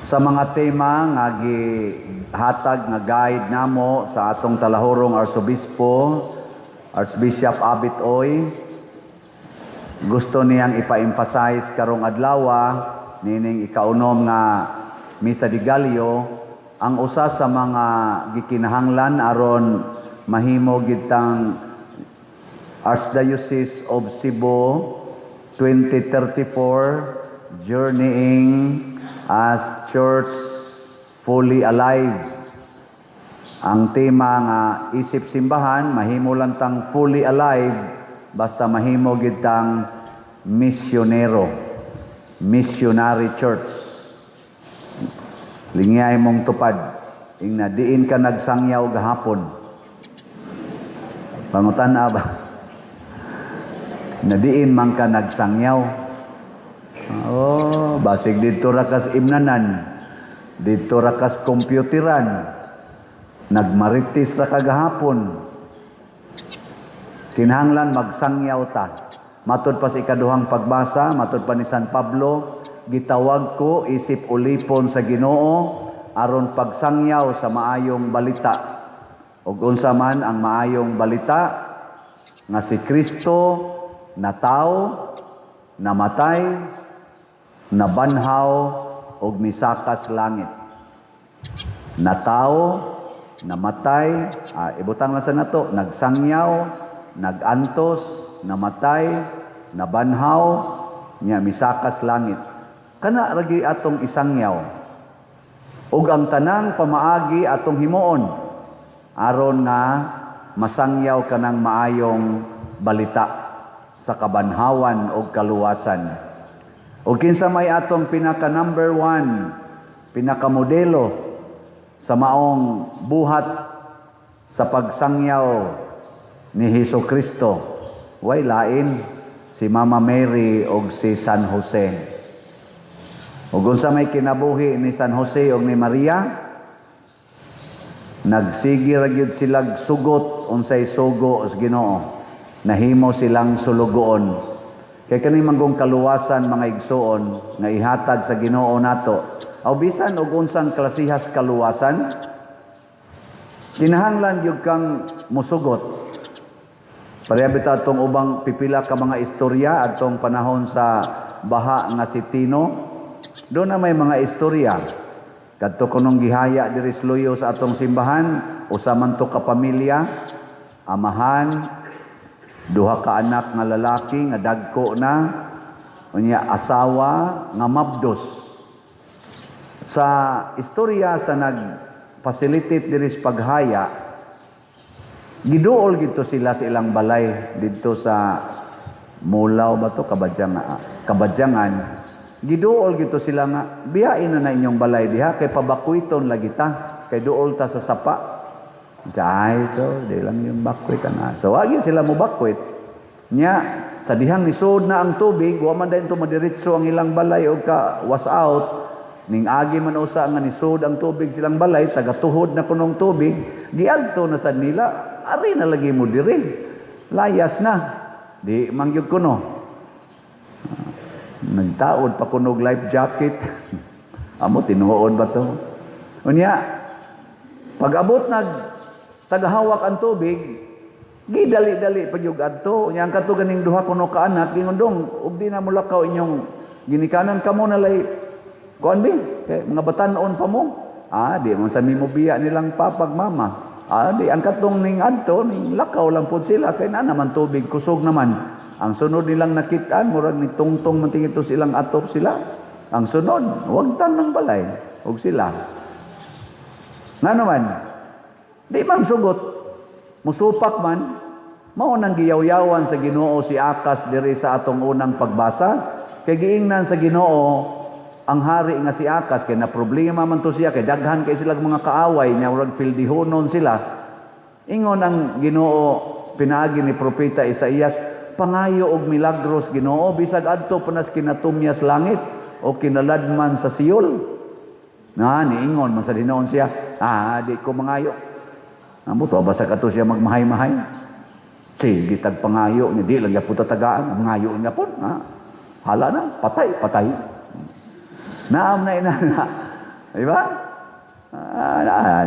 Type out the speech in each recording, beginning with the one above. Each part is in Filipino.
sa mga tema nga gihatag nga guide namo sa atong talahurong Archbishop Abit Oy. Gusto niyang ipa-emphasize karong adlaw nining ikaunom nga Misa de Gallo ang usa sa mga gikinahanglan aron mahimo gitang Archdiocese of Cebu 2034 journeying as church fully alive. Ang tema nga isip simbahan mahimo lang tang fully alive basta mahimo gid tang missionary church. Lingay mong tupad ing diin ka nagsangyaw gahapon. Pangutan-a ba? Nadiin man ka nagsangyaw. Basig dito rakas imnanan, dito rakas kompyuteran, nagmaritis ra kagahapon. Kinahanglan magsangyaw ta. Matod pa sa ikaduhang pagbasa, matod pa ni San Pablo, gitawag ko isip ulipon sa Ginoo aron pagsangyaw sa maayong balita. Ug unsa man ang maayong balita nga si Kristo natao, namatay, nabanhaw og misakas langit. Natao, namatay, ibutang lang sa nato, nagsangyaw, nagantos, namatay, nabanhaw, nya misakas langit. Kana ragi atong isangyaw. Ug ang tanang pamaagi atong himuon aron nga masangyaw kanang maayong balita sa kabanhawan o kaluwasan. O kinsa may atong pinaka number 1, pinaka modelo sa maong buhat sa pagsangyaw ni Hesukristo, way lain si Mama Mary o si San Jose. O unsa may kinabuhi ni San Jose o ni Maria, nagsigi ra gyud sila sugot unsay sugo sa Ginoo. Nahimo silang sulugoon. Kay kani manggong kaluwasan mga igsoon nga ihatag sa Ginoo nato. Aw bisan og unsang klasihas kaluwasan, kinahanglan gyud kang musugot. Pareha bitaw atong ubang pipila ka mga istorya atong panahon sa baha nga si Tino. Doon na may mga istorya. Kadto kunong gihaya diri sa luyo sa atong simbahan, usa man to ka pamilya, amahan, duha ka anak nga lalaki nga dagko na, unya asawa nga mabdos. Sa istorya sa nag-facilitate diri sa paghaya, giduol gito sila sa ilang balay dito sa Mulaw ba to Kabadyangan. Giduol gito sila nga biyain na inyong balay diha kay pabakwiton lagi ta kay duol ta sa sapa. So di lang yung bakwit na. So wagi sila mo bakwit. Nya sa dihang nisod na ang tubig, wa man dayon to madiretso ang ilang balay o ka was out. Ning agi man usa nga nisod ang tubig silang balay, tagatuhod na kunong tubig, giadto na sad nila, ari na lagi mo diri. Layas na. Di mangyud kuno. Nagtaod pa kunog life jacket. Amo tinuod ba to? Unya pag-abot tagahawak ang tubig, gidali-dali pa yung adto. Unya ang kato ganing duha kuno ka anak, gingondong, ug di na mulakaw inyong ginikanan kamo na lay, kuan bi, kay mga batanon pa mo. Di man sa mimo biya nilang papag mama. Di ang katong ning adto, ning lakaw lang pud sila, kay na naman tubig, kusog naman. Ang sunod nilang nakitaan, murag ni tungtong man tingito silang atop sila. Ang sunod, wag tan ng balay, ug sila. Nga naman, di man sugot, musupak man, mao nang giyaw-yawan sa Ginoo si Akas diri sa atong unang pagbasa. Kay giingnan sa Ginoo ang hari nga si Akas, kay na problema man to siya, kay daghan kay silang mga kaaway, nya urag pildihonon sila. Ingon ang Ginoo pinaagi ni propeta Isaías, pangayo og milagros Ginoo, bisag adto panas kinatumyas langit o kinaladman sa Siol. Niingon man sa dinoon siya, di ko mangayo. Buto basa kato siya magmahay-mahay. Sige tagpangayo ni di lang gyapon tagaan, mangayo niya pon. Hala na, patay. Naam na inana. Di ba?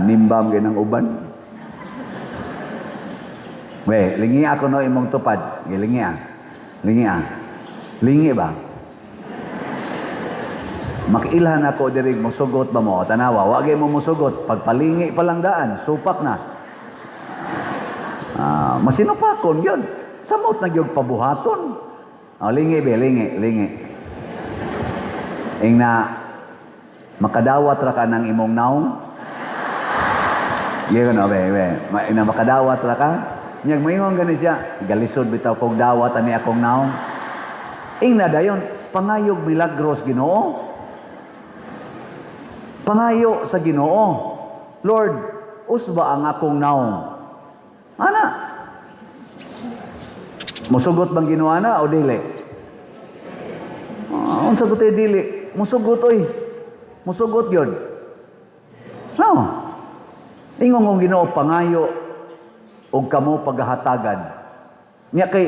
Nimbam ganang uban. We, lingi ako no imong tupad. Lingi ah. Lingi ah. Lingi ba? Makiilhan ako diri musugot ba mo? Tanawa, wag mo musugot. Pagpalingi pa lang daan, supak na. Masinupakon yun. Samot na yung pabuhaton. Lingi be, lingi. Ing na makadawat ra ka ng imong naong. Yun no, be. Ina makadawat ra ka. Nyag moingon gani siya, galisod bitaw kog dawat ani akong naong. Ing na dayon, pangayog milagros Ginoo. Pangayo sa Ginoo. Lord, usba ang akong naong. Ana? Musugot bang Ginoo ana o dili? Unsa ko tay dili? Musugot oy. Musugot gyud. No. Ingon kong Ginoo pangayo og kamo paghahatagan. Nya kay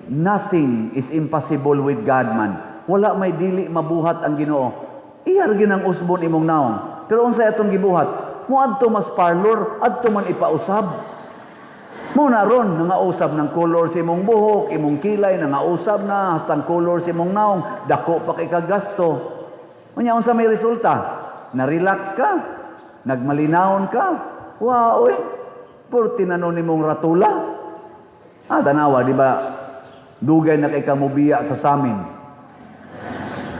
nothing is impossible with God man. Wala may dili mabuhat ang Ginoo. Iyar ginang usbon imong naong. Pero unsay atong gibuhat? Moadto mas parlor, adto man ipausab. Mo na ron nangausab ng color sa imong buhok, imong kilay nangausab na hastang color sa imong naong, dako pa kay kagasto. Unya unsa may resulta? Na-relax ka, nagmalinawon ka. Wow, por tinanon nimong ratula. Tanawa, di ba? Dugay na kay kamubiya sa samin.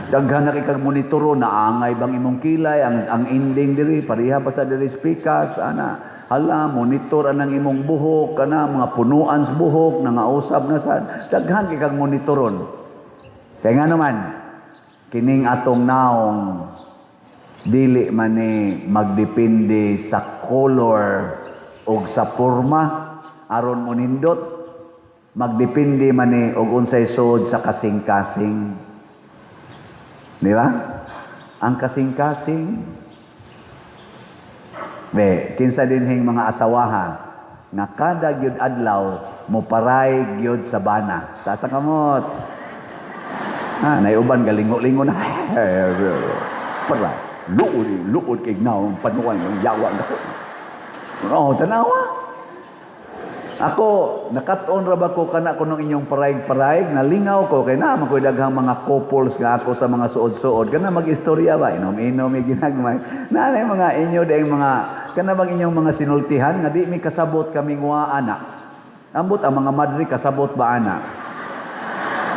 Daghan na kay kag monitoro naangay bang imong kilay ang ending diri pareha pa sa diri speakers ana hala monitor anang imong buhok kana mga punuan sa buhok nangausab na sa daghan kay kag monitoron kay nga naman kining atong naong dili man ni magdepende sa color og sa porma aron mo nindot magdepende man ni og unsay suod sa kasing-kasing. Di ba? Ang kasing-kasing. Kinsa dinhing mga asawahan nga kada gyud adlaw mo paray gyud sa bana. Tasa kamot. Naiuban galingo-lingo na. Para luod kay gnaw panuwan ng yawa na. Tanawa. Ako, nakat-on ra ba ko kana kuno inyong parayg-parayg, nalingaw ko kay na makoy daghang mga couples nga ako sa mga suod-suod. Kana mag-istorya ba inom-inom may ginagmay. Nanay mga inyo dayng mga kana bang inyong mga sinultihan nga di mi kasabot kaming wa anak. Ambot ang mga madri kasabot ba ana?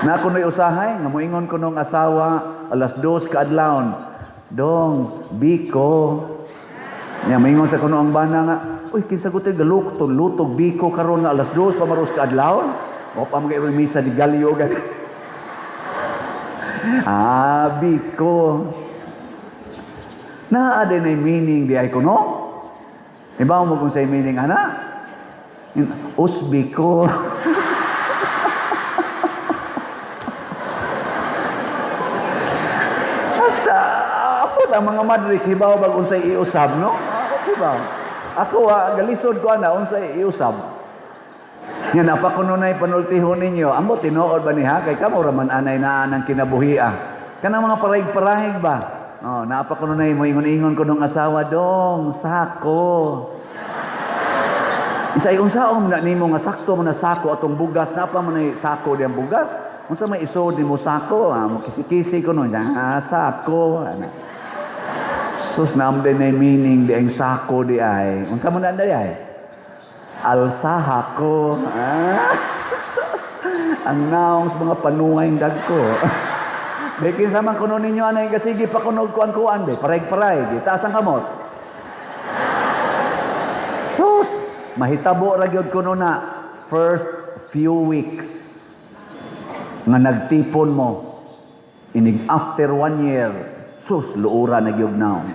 Na kunoy usahay nga moingon ko nung asawa alas 2 kaadlawon. Dong, biko. Nya moingon sa kuno ang bana nga uy, kinsa ko tayo lutog, biko karon nga alas 2, pamaros ka adlaw. O pa mga misa di galyo gani. Biko. Naa din ay meaning di ay kuno. Ibaw mo kung say meaning, ana? Usbiko. Basta, apot ang mga madrik, hibaw bag unsay iusab, no? Hibaw. Ako galisod ko ana unsay iusab. Nya napakununay panultihon ninyo. Amo tinuod ba niha kay kamo ra man anay na nang kinabuhia. Kana mga parayg-parayg ba? Napakununay mo ingon-ingon ko nung asawa dong sako. Isay unsaon na nimo nga sakto man na sako atong bugas na pa man ay sako diyang bugas. Unsa may isod nimo sako? Kisi-kisi ko nun. Sako. Sus namde na meaning di ang sako di ay. Unsa man na di ay? Alsahako. Ang naong sa mga panuway dagko. Bekin sa man kuno ninyo anay kasigi pa kunog kuan-kuan be. Parayg-parayg. Taas ang kamot. Sus mahitabo ra gyud kuno na first few weeks nga nagtipon mo. Inig after 1 year sus, luura na gyud naon.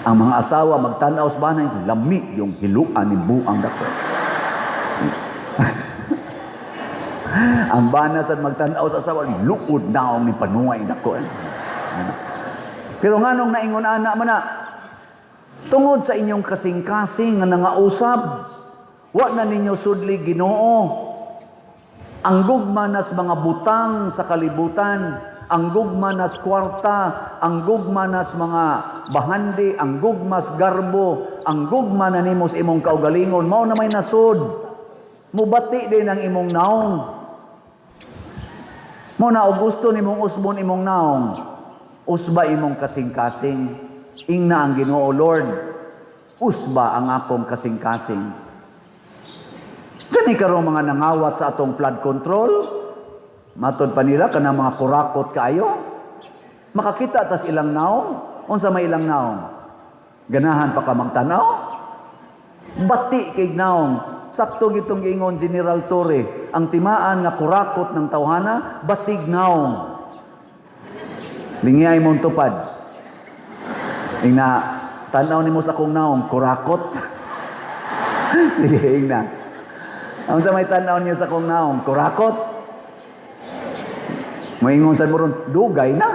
Ang mga asawa magtanaw sa banay, lami yung hiluan ni buang dako. Ang bana sa magtanaw sa asawa, luod naong ni panuway dako. Pero nganong naingon ana man na, tungod sa inyong kasing-kasing nga nangausab, wa na ninyo sudli Ginoo. Ang gugma nas mga butang sa kalibutan, ang gugma nas kwarta, ang gugma nas mga bahandi, ang gugmas garbo, ang gugma na nimo sa imong kaugalingon, mao na may nasod. Mubati din ang imong naong. Mo na og gusto nimong usbon imong naong, usba imong kasing-kasing. Ingna ang Ginoo, Lord, usba ang akong kasing-kasing. Kani karong mga nangawat sa atong flood control, matod pa nila kanang mga kurakot kaayo. Makakita tas ilang naong, unsa may ilang naong? Ganahan pa ka magtanaw? Bati kay naong. Sakto gitong giingon General Torre, ang timaan nga kurakot ng tawhana, batig naong. Lingiyay mong tupad. Ingna, tanaw ni mo sa kong naong, kurakot. Sige, ingna. Ang sa may tanaw niyo sa kong naong, kurakot. Moingon sa buron, dugay na.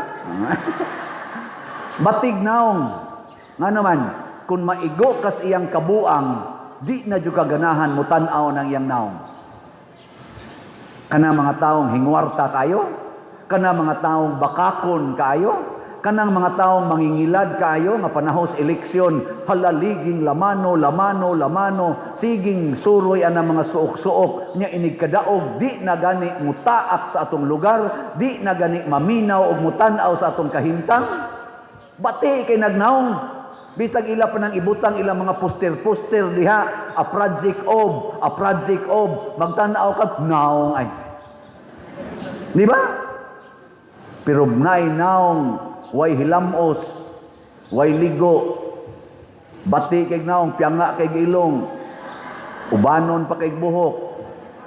Batig naong. Nga naman, kung maigo kas iyang kabuang, di na jud kaganahan mo tan-aw ng iyang naong. Kana mga taong hingwarta kayo, kana mga taong bakakon kayo, kanang mga taong mangingilad kayo nga panahos eleksyon, halaliging lamano, siging suroy ana mga suok-suok nya inig kadaog, di na gani mutaak sa atong lugar, di na gani maminaw og mutan-aw sa atong kahintang. Bati kay nagnaong. Bisag ila pa nang ibutang ilang mga poster-poster diha, a project of, magtanaw ka, naong ay. Di ba? Pero nay naong, way hilamos, way ligo, bati kay naong, piyanga kay ilong, ubanon pa kay buhok,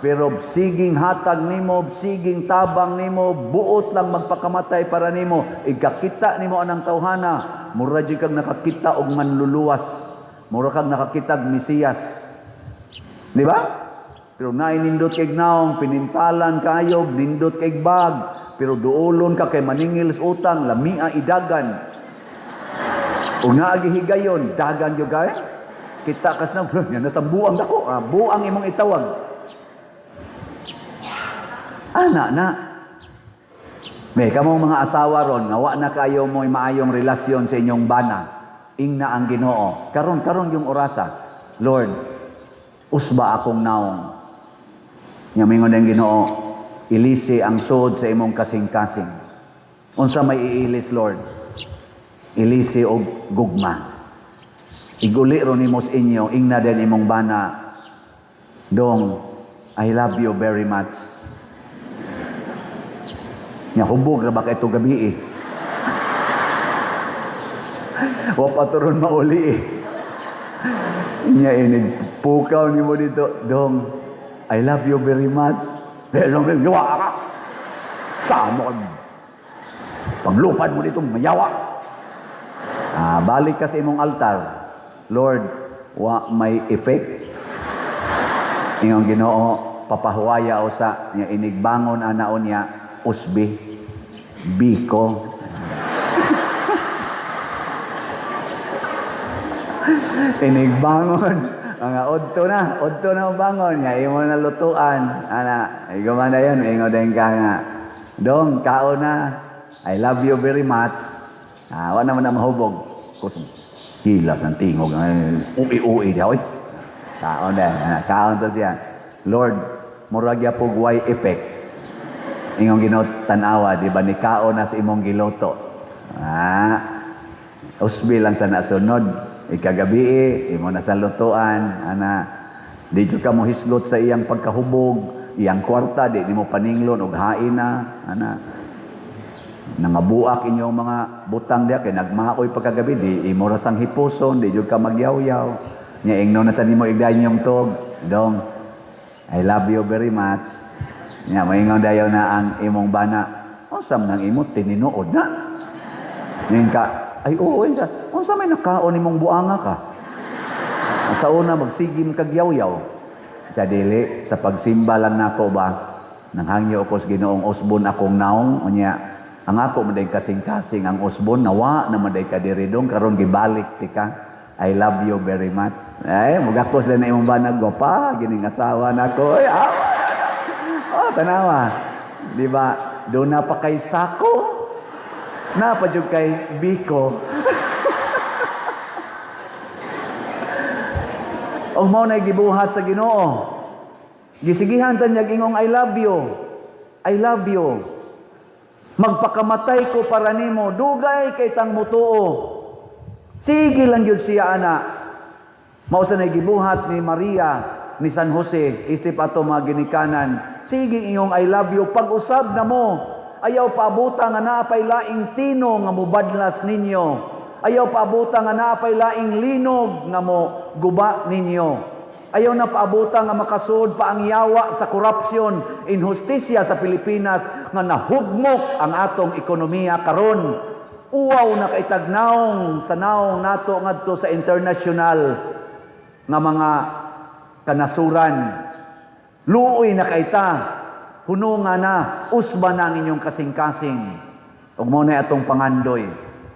pero siging hatag nimo, siging tabang nimo, buot lang magpakamatay para nimo, igkakita nimo anang tawhana, mura di kag nakakita og manluluwas. Mura kag nakakita og Mesiyas. Di ba? Pero nainindot kay naong, pinintalan kayo, nindot kay bag, pero duolon ka kay maningil sa utang, lamia idagan. O naagihigayon, dagan yung kay. Kita kas na, nasa buang dako, buang imong itawag. Ana na. May kamong mga asawa ron, nga wa na kayo mo'y maayong relasyon sa inyong bana. Ingna ang Ginoo. Karon yung orasa. Lord, usba akong naong. Ngamingon ang Ginoo, ilisi ang sod sa imong kasing-kasing. Unsa may iilis, Lord? Ilisi og gugma. Iguli ron nimo sa inyo, ingna din imong bana. Dong, I love you very much. Nga hubog na baka ito gabi eh. Wapaturon mauli eh. Nya inig pukaw ni mo dito, Dong, I love you very much. Dahil lang gawa ka. Saan mo ka? Paglupad mo dito, mayawa. Balik ka sa imong altar. Lord, wa may effect. Ingong Ginoo, papahuwaya o sa niya inigbangon anaon niya, usbi. Biko. Inigbangon. Mga odto na bangon. Nga, imo na lutuan. Ana, ay gumana yun. Ingo din ka nga. Dong, kao na. I love you very much. Wala naman na mahubog. Kusong, hilas ng tingog. Ui-ui diya. Kao na. Kao to siya. Lord, muragya po guay effect. Ingong ginotanawa, di ba, ni kao na sa imong giloto. Usbi lang sa nasunod. Ikagabi, imo na sa lutuan. Di jud ka mo hislot sa iyang pagkahubog, iyang kwarta, di mo paninglon og hain na. Nangabuak inyong mga butang diya, kay nagmakoy pagkagabi, di imo rasang hipuson, di jud ka magyaw-yaw. Nya ingno na sa nimo igdayon yung tog. Dong, I love you very much. Nga, maingon dayo na ang imong bana. Unsam nang imo, tininuod na. Ngayon ka, ay oo, unsa may nakaon imong buanga ka? Sa una, magsigim kagyaw-yaw. Sa dili, sa pagsimba lang nako ba, nang hangyo ko sa Ginoong usbon akong naong, unya, ang ako maday kasing-kasing ang usbon, nawa na maday ka diridong, karon gibalik tika. I love you very much. Ay, magakos lang na imong bana, gwapa, gining asawa nako. Ay, awa! Tanawa. Di ba? Doon na pa kay sako. Napadyog kay Biko. O mo na gibuhat sa Ginoo. Gisigihan tan niya ingong I love you. I love you. Magpakamatay ko para nimo. Dugay kay tang mutuo. Sige lang yun siya, ana. Mausa na gibuhat ni Maria, ni San Jose, isip ato mga ginikanan. Sige ingong I love you. Pag-usab na mo. Ayaw paabuta nga naapay laing tino nga mubadlas ninyo. Ayaw paabuta nga naapay laing linog nga mo guba ninyo. Ayaw na paabuta nga makasud pa ang yawa sa korupsyon, inhustisya sa Pilipinas nga nahugmok ang atong ekonomiya karon. Uwaw na kaitagnaong sa naong nato ngadto sa international nga mga kanasuran. Luoy na kaita, hununga na, usba na ang inyong kasing-kasing. Ug mo na atong pangandoy.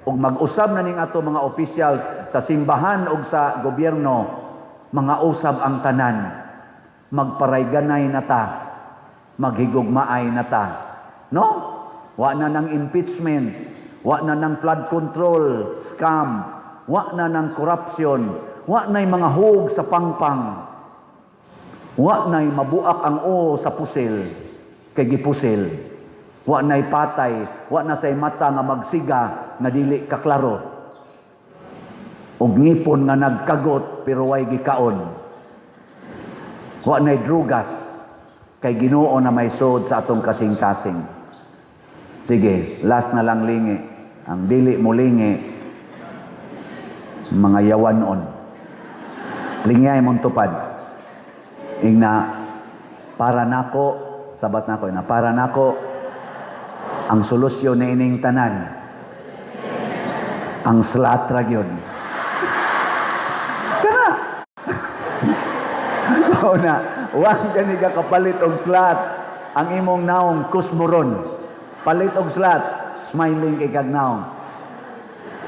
Ug mag-usab na ning ato mga officials sa simbahan ug sa gobyerno, mga usab ang tanan. Magparayganay na ta, maghigugmaay na ta. No? Wa na ng impeachment, wa na ng flood control, scam, wa na ng corruption, wa na'y mga hug sa pangpang, wa na'y mabuak ang o sa pusil, kay gipusil. Wa na'y patay, wa na say mata nga magsiga nga dili kaklaro. Ug ngipon nga nagkagot pero way gikaon. Wa na'y drugas kay Ginoo na may sod sa atong kasing-kasing. Sige, last na lang lingi. Ang dili mo lingi, mga yawanon. Lingay mong tupad. Ingna, para nako, sabat nako, na para nako, ang solusyon na ining tanan, ang slatra yun. Kana! O na, huwag ka ni kapalit og slat. Ang imong naong kusmuron. Palit og slat, smiling kay kag naong.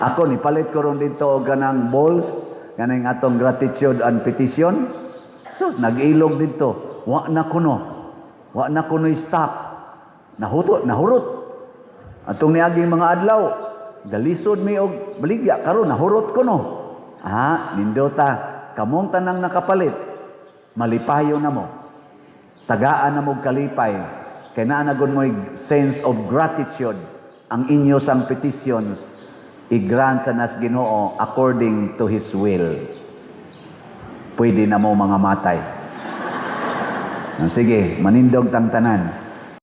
Ako ni palit ko ron dito og ganang balls, ganang atong gratitude and petition. So, nag-ilog dito. Wa na kuno. Wa na kuno stock. Nahurot. Atong niaging mga adlaw, galisod mi og baligya karon nahurot ko no. Nindota, kamong tanang nakapalit, malipayo na mo. Tagaan na mo kalipay. Kay naanagon mo sense of gratitude ang inyo sang petitions i-grant sa nas Ginoo according to His will. Pwede na mo mga matay. Sige, manindog tang tanan.